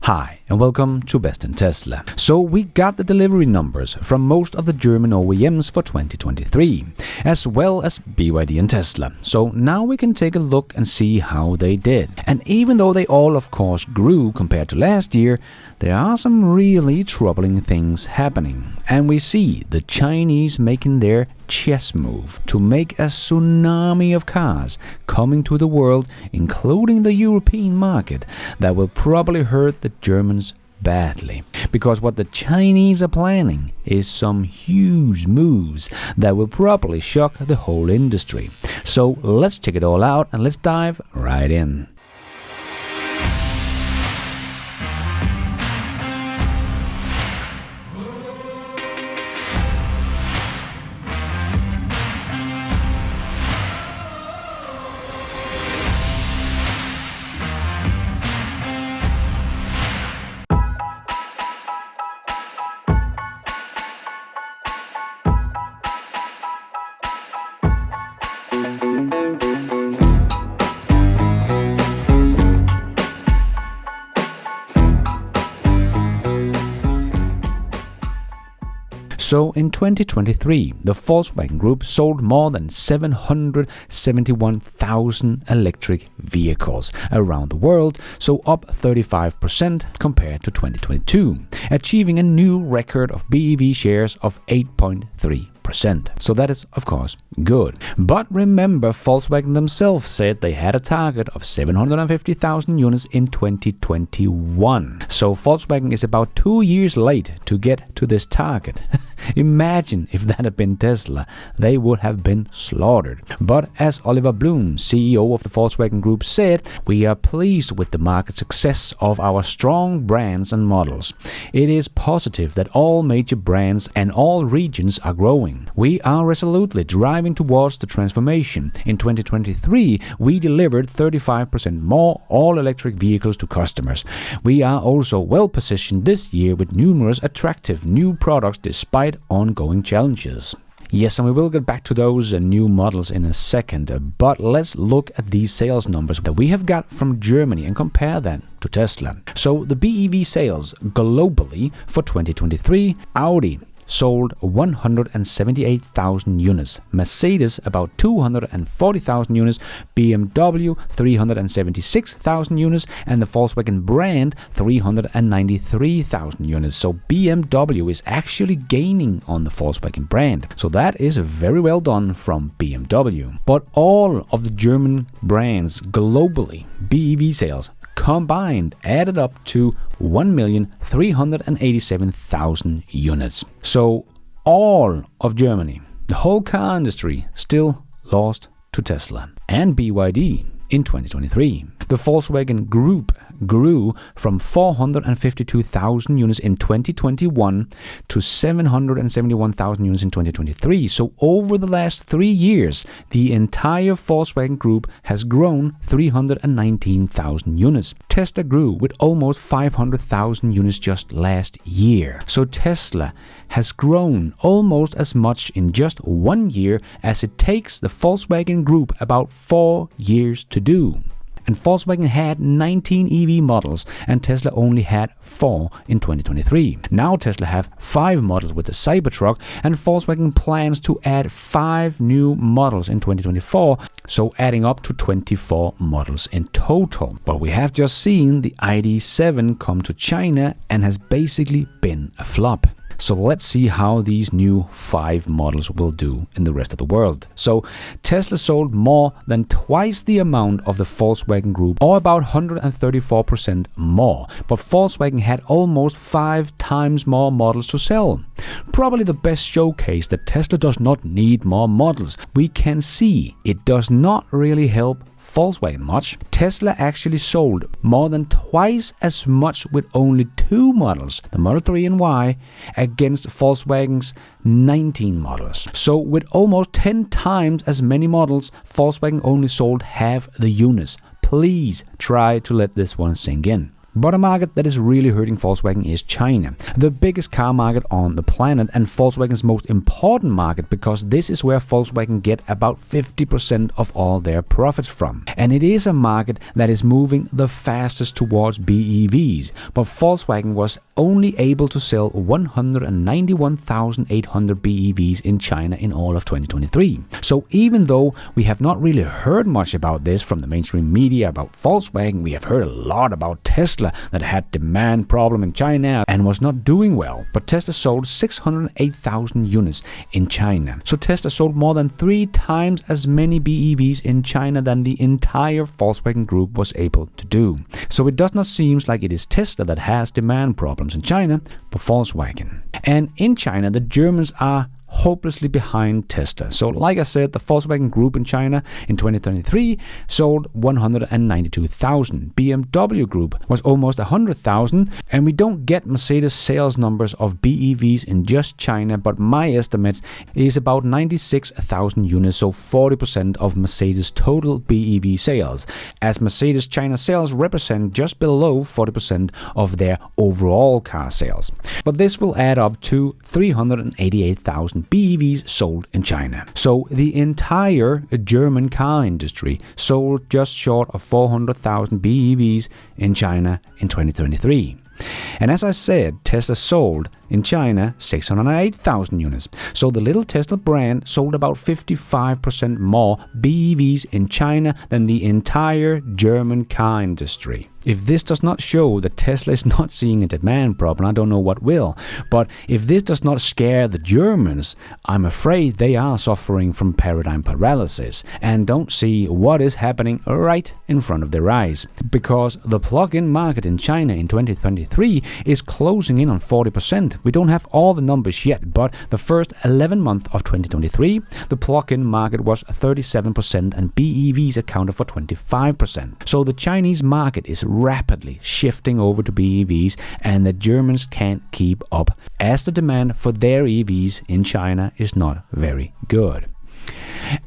Hi, and welcome to Best in Tesla. So we got the delivery numbers from most of the German OEMs for 2023, as well as BYD and Tesla. So now we can take a look and see how they did. And even though they all of course grew compared to last year, there are some really troubling things happening. And we see the Chinese making their chess move to make a tsunami of cars coming to the world, including the European market, that will probably hurt the Germans badly. Because what the Chinese are planning is some huge moves that will probably shock the whole industry. So let's check it all out and let's dive right in. So in 2023, the Volkswagen Group sold more than 771,000 electric vehicles around the world, so up 35% compared to 2022, achieving a new record of BEV shares of 8.3%. So that is, of course, good. But remember, Volkswagen themselves said they had a target of 750,000 units in 2021. So Volkswagen is about 2 years late to get to this target. Imagine if that had been Tesla, they would have been slaughtered. But as Oliver Blume, CEO of the Volkswagen Group, said, we are pleased with the market success of our strong brands and models. It is positive that all major brands and all regions are growing. We are resolutely driving towards the transformation. In 2023, we delivered 35% more all-electric vehicles to customers. We are also well positioned this year with numerous attractive new products despite ongoing challenges. Yes, and we will get back to those new models in a second, but let's look at these sales numbers that we have got from Germany and compare that to Tesla. So the BEV sales globally for 2023, Audi sold 178,000 units, Mercedes about 240,000 units, BMW 376,000 units, and the Volkswagen brand 393,000 units. So BMW is actually gaining on the Volkswagen brand. So that is very well done from BMW. But all of the German brands globally, BEV sales combined added up to 1,387,000 units. So all of Germany, the whole car industry, still lost to Tesla and BYD in 2023. The Volkswagen Group grew from 452,000 units in 2021 to 771,000 units in 2023. So over the last 3 years, the entire Volkswagen Group has grown 319,000 units. Tesla grew with almost 500,000 units just last year. So Tesla has grown almost as much in just 1 year as it takes the Volkswagen Group about 4 years to do. And Volkswagen had 19 EV models and Tesla only had 4 in 2023. Now Tesla have 5 models with the Cybertruck and Volkswagen plans to add 5 new models in 2024, so adding up to 24 models in total. But we have just seen the ID.7 come to China and has basically been a flop. So let's see how these new 5 models will do in the rest of the world. So Tesla sold more than twice the amount of the Volkswagen Group, or about 134% more. But Volkswagen had almost 5 times more models to sell. Probably the best showcase that Tesla does not need more models. We can see it does not really help Volkswagen much. Tesla actually sold more than twice as much with only 2 models, the Model 3 and Y, against Volkswagen's 19 models. So with almost 10 times as many models, Volkswagen only sold half the units. Please try to let this one sink in. But a market that is really hurting Volkswagen is China, the biggest car market on the planet and Volkswagen's most important market, because this is where Volkswagen get about 50% of all their profits from. And it is a market that is moving the fastest towards BEVs, but Volkswagen was only able to sell 191,800 BEVs in China in all of 2023. So even though we have not really heard much about this from the mainstream media about Volkswagen, we have heard a lot about Tesla that had demand problem in China and was not doing well. But Tesla sold 608,000 units in China. So Tesla sold more than 3 times as many BEVs in China than the entire Volkswagen group was able to do. So it does not seem like it is Tesla that has demand problems in China, but Volkswagen. And in China, the Germans are hopelessly behind Tesla. So like I said, the Volkswagen group in China in 2023 sold 192,000. BMW group was almost 100,000, and we don't get Mercedes sales numbers of BEVs in just China, but my estimates is about 96,000 units, so 40% of Mercedes total BEV sales, as Mercedes China sales represent just below 40% of their overall car sales. But this will add up to 388,000 BEVs sold in China. So the entire German car industry sold just short of 400,000 BEVs in China in 2023. And as I said, Tesla sold in China 608,000 units. So the little Tesla brand sold about 55% more BEVs in China than the entire German car industry. If this does not show that Tesla is not seeing a demand problem, I don't know what will. But if this does not scare the Germans, I'm afraid they are suffering from paradigm paralysis and don't see what is happening right in front of their eyes. Because the plug-in market in China in 2023 is closing in on 40%. We don't have all the numbers yet, but the first 11 months of 2023, the plug-in market was 37% and BEVs accounted for 25%. So the Chinese market is rapidly shifting over to BEVs, and the Germans can't keep up, as the demand for their EVs in China is not very good.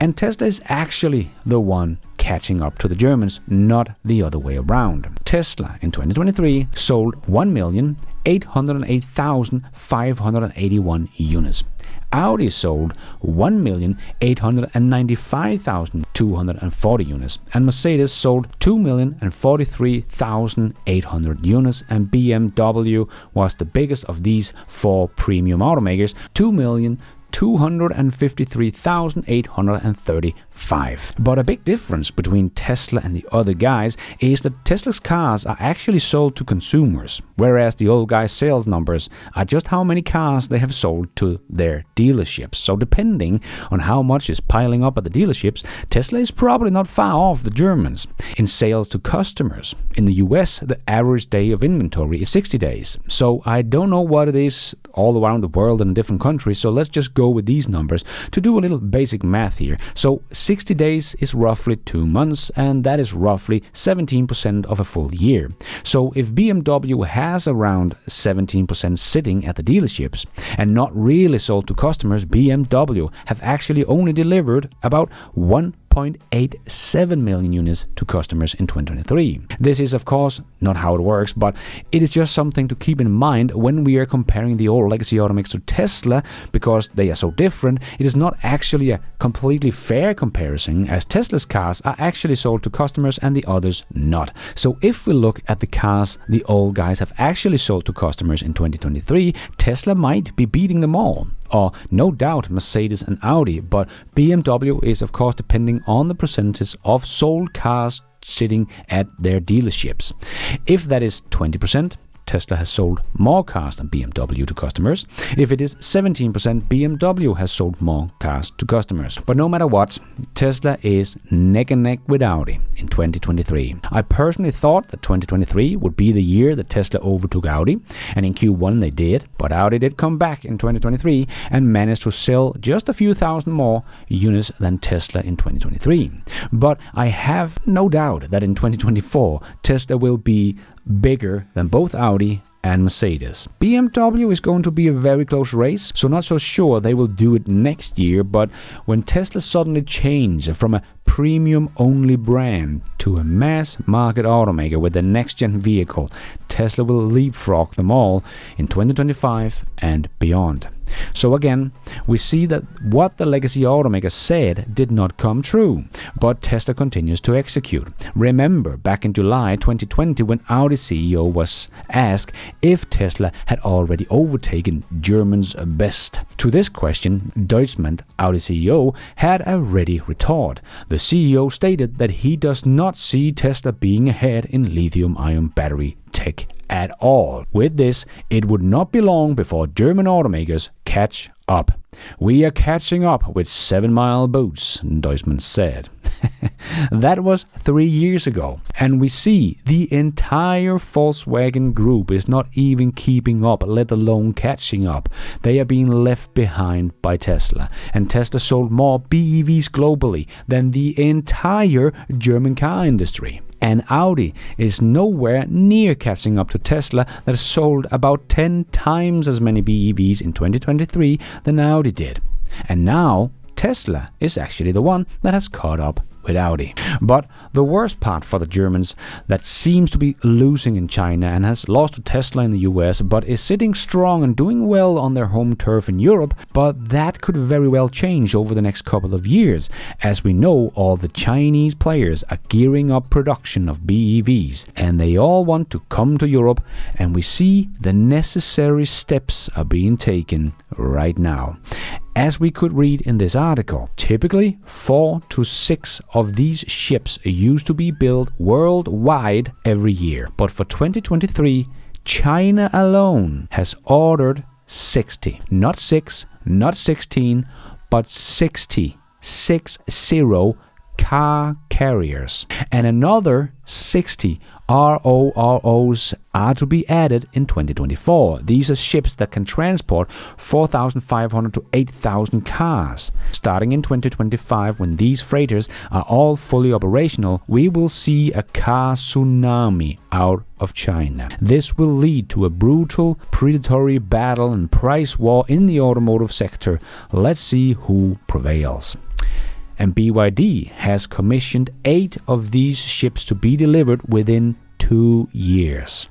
And Tesla is actually the one catching up to the Germans, not the other way around. Tesla in 2023 sold 1,808,581 units. Audi sold 1,895,240 units, and Mercedes sold 2,043,800 units, and BMW was the biggest of these 4 premium automakers, 2,253,835. But a big difference between Tesla and the other guys is that Tesla's cars are actually sold to consumers, whereas the old guys' sales numbers are just how many cars they have sold to their dealerships. So depending on how much is piling up at the dealerships, Tesla is probably not far off the Germans. In sales to customers, in the US, the average day of inventory is 60 days. So I don't know what it is all around the world and in different countries, so let's just go with these numbers to do a little basic math here. So 60 days is roughly 2 months, and that is roughly 17% of a full year. So if BMW has around 17% sitting at the dealerships and not really sold to customers, BMW have actually only delivered about 1.87 million units to customers in 2023. This is of course not how it works, but it is just something to keep in mind when we are comparing the old legacy automakers to Tesla, because they are so different. It is not actually a completely fair comparison, as Tesla's cars are actually sold to customers and the others not. So if we look at the cars the old guys have actually sold to customers in 2023, Tesla might be beating them all. Or no doubt Mercedes and Audi, but BMW is of course depending on the percentage of sold cars sitting at their dealerships. If that is 20%, Tesla has sold more cars than BMW to customers. If it is 17%, BMW has sold more cars to customers. But no matter what, Tesla is neck and neck with Audi in 2023. I personally thought that 2023 would be the year that Tesla overtook Audi, and in Q1 they did, but Audi did come back in 2023 and managed to sell just a few thousand more units than Tesla in 2023. But I have no doubt that in 2024 Tesla will be bigger than both Audi and Mercedes. BMW is going to be a very close race, so not so sure they will do it next year, but when Tesla suddenly changed from a premium-only brand to a mass-market automaker with the next-gen vehicle, Tesla will leapfrog them all in 2025 and beyond. So again, we see that what the legacy automaker said did not come true, but Tesla continues to execute. Remember, back in July 2020 when Audi CEO was asked if Tesla had already overtaken Germany's best. To this question, Deutschland, Audi CEO, had a ready retort. The CEO stated that he does not see Tesla being ahead in lithium-ion battery tech at all. With this, it would not be long before German automakers catch up. We are catching up with 7-mile boots, Deutschland said. That was 3 years ago, and we see the entire Volkswagen group is not even keeping up, let alone catching up. They are being left behind by Tesla, and Tesla sold more BEVs globally than the entire German car industry. And Audi is nowhere near catching up to Tesla, that sold about 10 times as many BEVs in 2023 than Audi did. And now Tesla is actually the one that has caught up with Audi. But the worst part for the Germans that seems to be losing in China and has lost to Tesla in the US, but is sitting strong and doing well on their home turf in Europe, but that could very well change over the next couple of years. As we know, all the Chinese players are gearing up production of BEVs, and they all want to come to Europe, and we see the necessary steps are being taken right now. As we could read in this article, typically 4 to 6 of these ships used to be built worldwide every year. But for 2023, China alone has ordered 60. Not 6, not 16, but 60 car carriers. And another 60 ROROs are to be added in 2024. These are ships that can transport 4,500 to 8,000 cars. Starting in 2025, when these freighters are all fully operational, we will see a car tsunami out of China. This will lead to a brutal, predatory battle and price war in the automotive sector. Let's see who prevails. And BYD has commissioned 8 of these ships to be delivered within 2 years.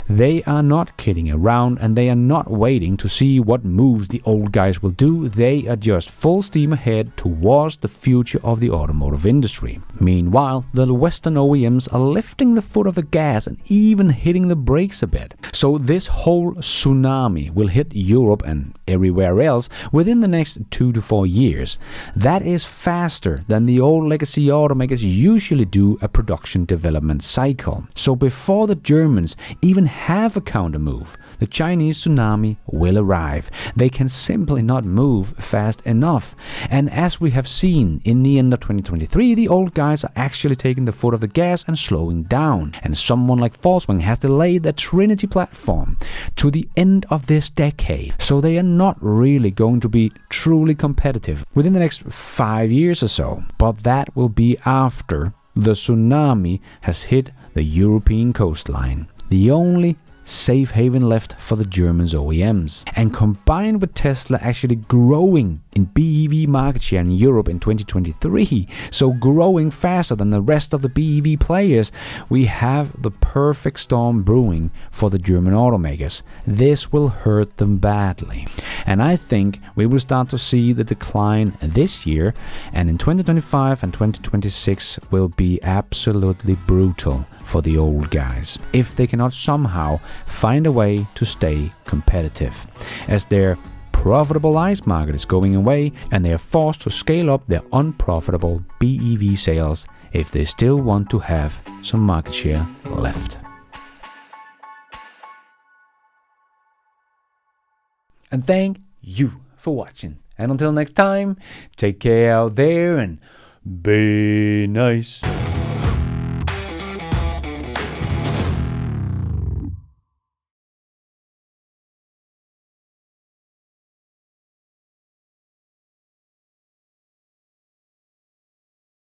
They are not kidding around, and they are not waiting to see what moves the old guys will do. They are just full steam ahead towards the future of the automotive industry. Meanwhile, the Western OEMs are lifting the foot of the gas and even hitting the brakes a bit. So this whole tsunami will hit Europe and everywhere else within the next 2 to 4 years. That is faster than the old legacy automakers usually do a production development cycle. So before the Germans even have a counter move, the Chinese tsunami will arrive. They can simply not move fast enough. And as we have seen in the end of 2023, the old guys are actually taking the foot of the gas and slowing down. And someone like Volkswagen has delayed the Trinity platform to the end of this decade. So they are not really going to be truly competitive within the next 5 years or so. But that will be after the tsunami has hit the European coastline. The only safe haven left for the Germans OEMs. And combined with Tesla actually growing in BEV market share in Europe in 2023, so growing faster than the rest of the BEV players, we have the perfect storm brewing for the German automakers. This will hurt them badly. And I think we will start to see the decline this year, and in 2025 and 2026 will be absolutely brutal for the old guys if they cannot somehow find a way to stay competitive, as their profitable ICE market is going away and they are forced to scale up their unprofitable BEV sales if they still want to have some market share left. And thank you for watching, and until next time, take care out there and be nice.